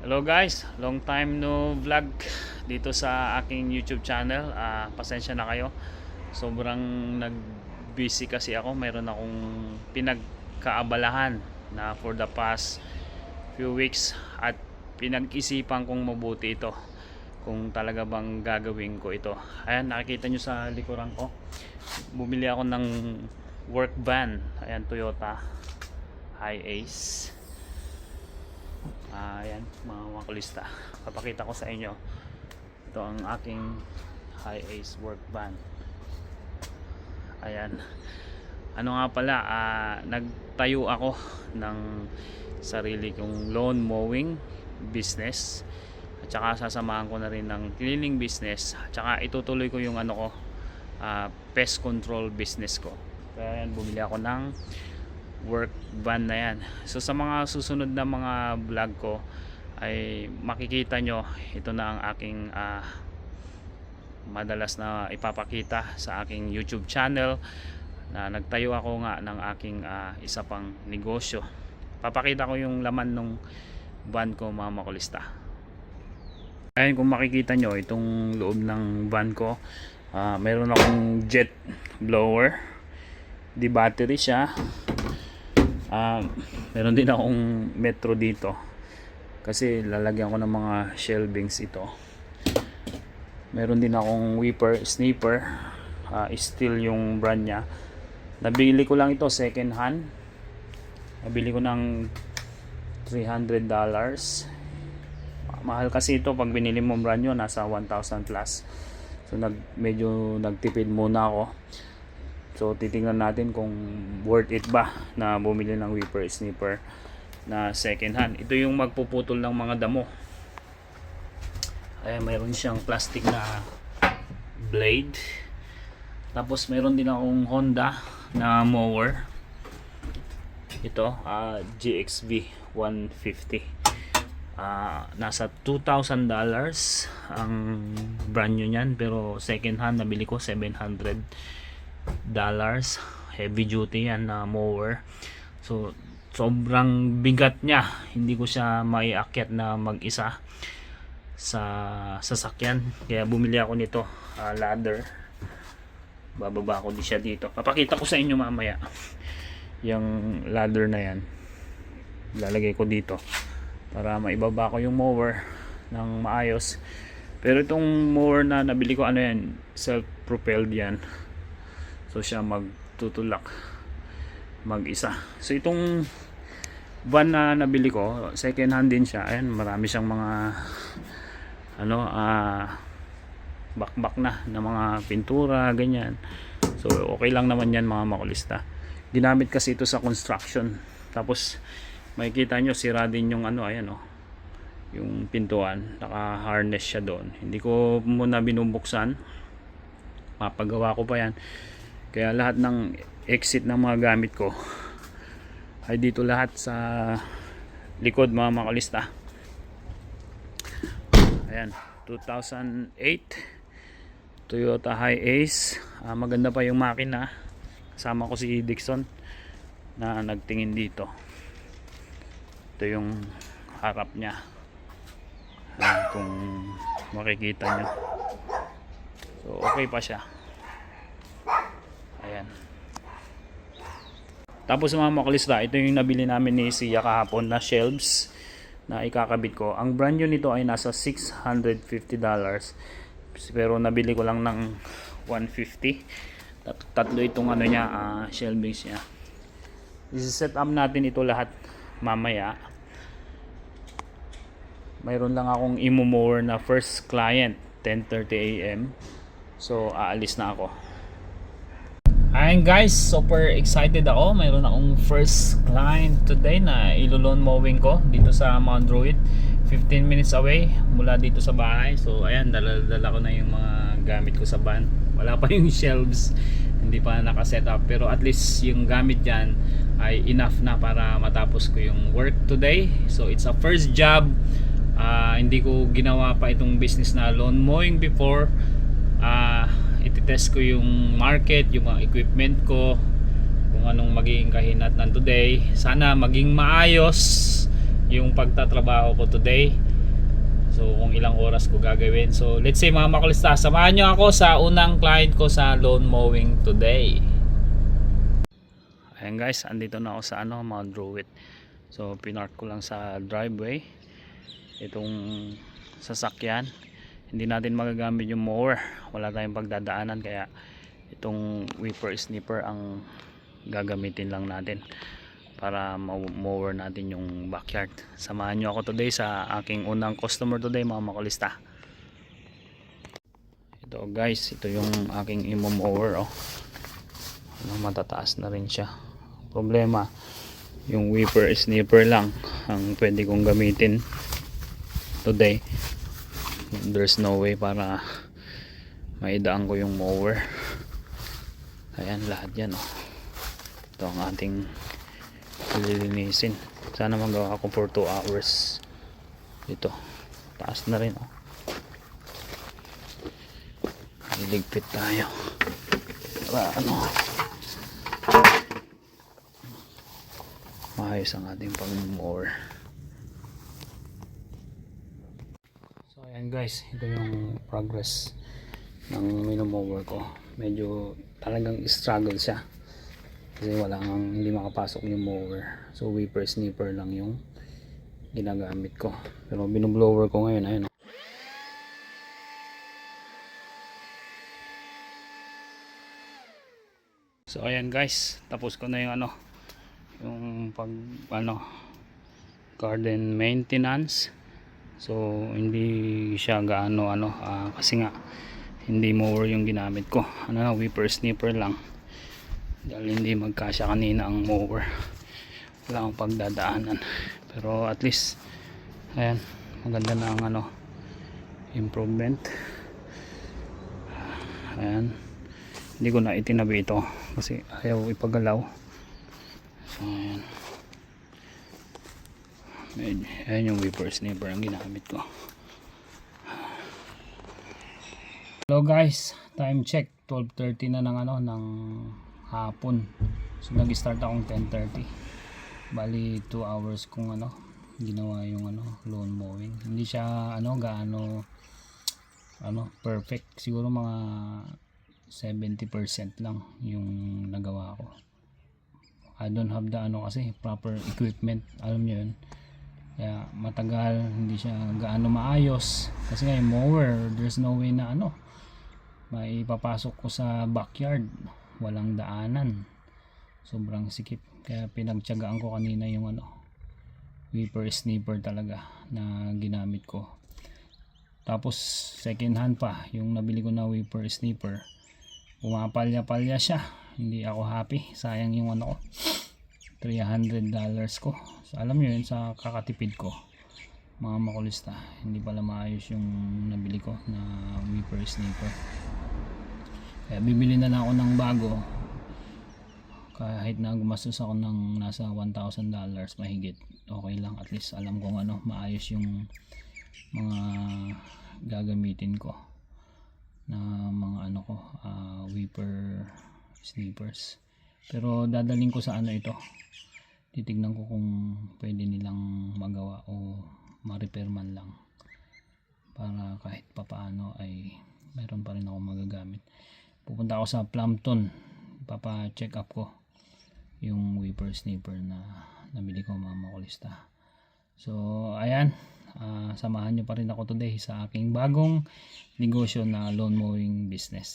Hello guys, long time no vlog dito sa aking YouTube channel. Pasensya na kayo. Sobrang nag-busy kasi ako. Mayroon akong pinagkaabalahan na for the past few weeks at pinag-isipan kong mabuti ito. Kung talaga bang gagawin ko ito. Ayan, nakikita nyo sa likuran ko. Bumili ako ng work van. Ayan, Toyota Hi-Ace. Ayan mga makulista, papakita ko sa inyo. Ito ang aking Hi-Ace work van. Ayan, ano nga pala, nagtayo ako ng sarili kong lawn mowing business at saka sasamahan ko na rin ng cleaning business at saka itutuloy ko yung ano ko, pest control business ko. Kaya yan, bumili ako ng work van na yan. So sa mga susunod na mga vlog ko ay makikita nyo, ito na ang aking madalas na ipapakita sa aking YouTube channel, na nagtayo ako nga ng aking isa pang negosyo. Papakita ko yung laman ng van ko mga makulista. Ayun, kung makikita nyo itong loob ng van ko, meron akong jet blower, di battery siya. Meron din akong metro dito kasi lalagyan ko ng mga shelvings ito. Meron din akong whipper sniper, steel yung brand nya. Nabili ko lang ito second hand. Nabili ko ng $300. Mahal kasi ito pag binili mo brand new, nasa 1,000 plus. So medyo nagtipid muna ako. So titingnan natin kung worth it ba na bumili ng whipper sniper na second hand. Ito yung magpuputol ng mga damo. Ay, mayroon siyang plastic na blade. Tapos mayroon din akong Honda na mower. Ito, GXV 150. Nasa $2,000 ang brand new niyan, pero second hand nabili ko $700. Heavy duty yan na mower. So sobrang bigat niya, hindi ko siya maiakyat na mag-isa sa sasakyan, kaya bumili ako nito, ladder. Bababa ko di siya dito, papakita ko sa inyo mamaya yung ladder na yan. Lalagay ko dito para maibaba ko yung mower ng maayos. Pero itong mower na nabili ko, ano yan, self-propelled yan. So siya magtutulak mag-isa. So itong van na nabili ko, second hand din siya. Ayan, marami siyang mga bakbak na mga pintura, ganyan. So okay lang naman yan mga makulista. Ginamit kasi ito sa construction. Tapos makikita nyo sira din yung ayan yung pintuan, naka-harness siya doon. Hindi ko muna binubuksan. Mapagawa ko pa yan. Kaya lahat ng exit ng mga gamit ko ay dito lahat sa likod mga makulista. Ayan, 2008 Toyota Hi-Ace. Maganda pa yung makina. Kasama ko si Dixon na nagtingin dito. Ito yung harap niya. Kung makikita nyo. So okay pa siya. Ayan. Tapos mga makulista, ito yung nabili namin ni Sia kahapon na shelves na ikakabit ko. Ang brand new nito ay nasa $650. Pero nabili ko lang ng $150. Tatlo itong niya, shelvings niya. I-set up natin ito lahat mamaya. Mayroon lang akong imo-mower na first client 10:30 AM. So aalis na ako. Ayan guys, super excited ako. Mayroon akong first client today na ilo-lawn mowing ko dito sa Mount Druitt, 15 minutes away mula dito sa bahay. So ayan, dala ko na yung mga gamit ko sa van. Wala pa yung shelves, hindi pa nakaset up, pero at least yung gamit dyan ay enough na para matapos ko yung work today. So it's a first job. Hindi ko ginawa pa itong business na lawn mowing before. Ititest ko yung market, yung mga equipment ko, kung anong magiging kahinatnan today. Sana maging maayos yung pagtatrabaho ko today. So kung ilang oras ko gagawin. So let's say mga makulista, samahan nyo ako sa unang client ko sa lawn mowing today. Ayan guys, andito na ako sa Mount Druitt. So pinark ko lang sa driveway itong sasakyan. Hindi natin magagamit yung mower, wala tayong pagdadaanan, kaya itong whipper snipper ang gagamitin lang natin para mower natin yung backyard. Samahan nyo ako today sa aking unang customer today mga makulista. Ito guys, ito yung aking mower. Matataas na rin siya. Problema, yung whipper snipper lang ang pwede kong gamitin today. There's no way para maidaan ko yung mower. Ayan, lahat yan ito ang ating lilinisin. Sana magawa ko for 2 hours. Ito, taas na rin iligpit tayo para maayos ang ating pag-mower. So ayan guys, ito yung progress ng minomower ko. Medyo talagang struggle siya kasi hindi makapasok yung mower. So whipper snipper lang yung ginagamit ko, pero binoblower ko ngayon. Ayun. So ayan guys, tapos ko na yung yung pag garden maintenance. So hindi siya gaano kasi nga hindi mower yung ginamit ko, whipper snipper lang, dahil hindi magkasya kanina ang mower, wala akong pagdadaanan. Pero at least ayan, maganda na ang improvement. Ayan, hindi ko na itinabi ito kasi ayaw ipagalaw. So ayan yung whipper snipper ang ginamit ko. Hello guys, time check 12:30 na ng hapon. So nag-start akong 10:30. Bali 2 hours kung ginawa yung lawn mowing. Hindi siya gaano perfect. Siguro mga 70% lang yung nagawa ko. I don't have the kasi proper equipment, alam niyo yun. Kaya matagal, hindi siya gaano maayos kasi nga yung mower, there's no way na maipapasok ko sa backyard, walang daanan, sobrang sikip. Kaya pinagtiyagaan ko kanina yung whipper snipper talaga na ginamit ko. Tapos second hand pa yung nabili ko na whipper snipper, pumapalya-palya siya, hindi ako happy. Sayang yung $300 ko. So alam nyo yun, sa kakatipid ko mga makulista, hindi pala maayos yung nabili ko na whipper snipper. Kaya bibili na lang ako ng bago, kahit na gumastos ako ng nasa $1,000 mahigit, okay lang. At least alam kong maayos yung mga gagamitin ko na mga whipper snippers. Pero dadaling ko sa ito, titignan ko kung pwede nilang magawa o ma-repair man lang, para kahit papaano ay mayroon pa rin ako magagamit. Pupunta ako sa Plumpton, papa-check up ko yung whipper snipper na nabili ko mga makulista. So ayan, samahan nyo pa rin ako today sa aking bagong negosyo na lawn mowing business.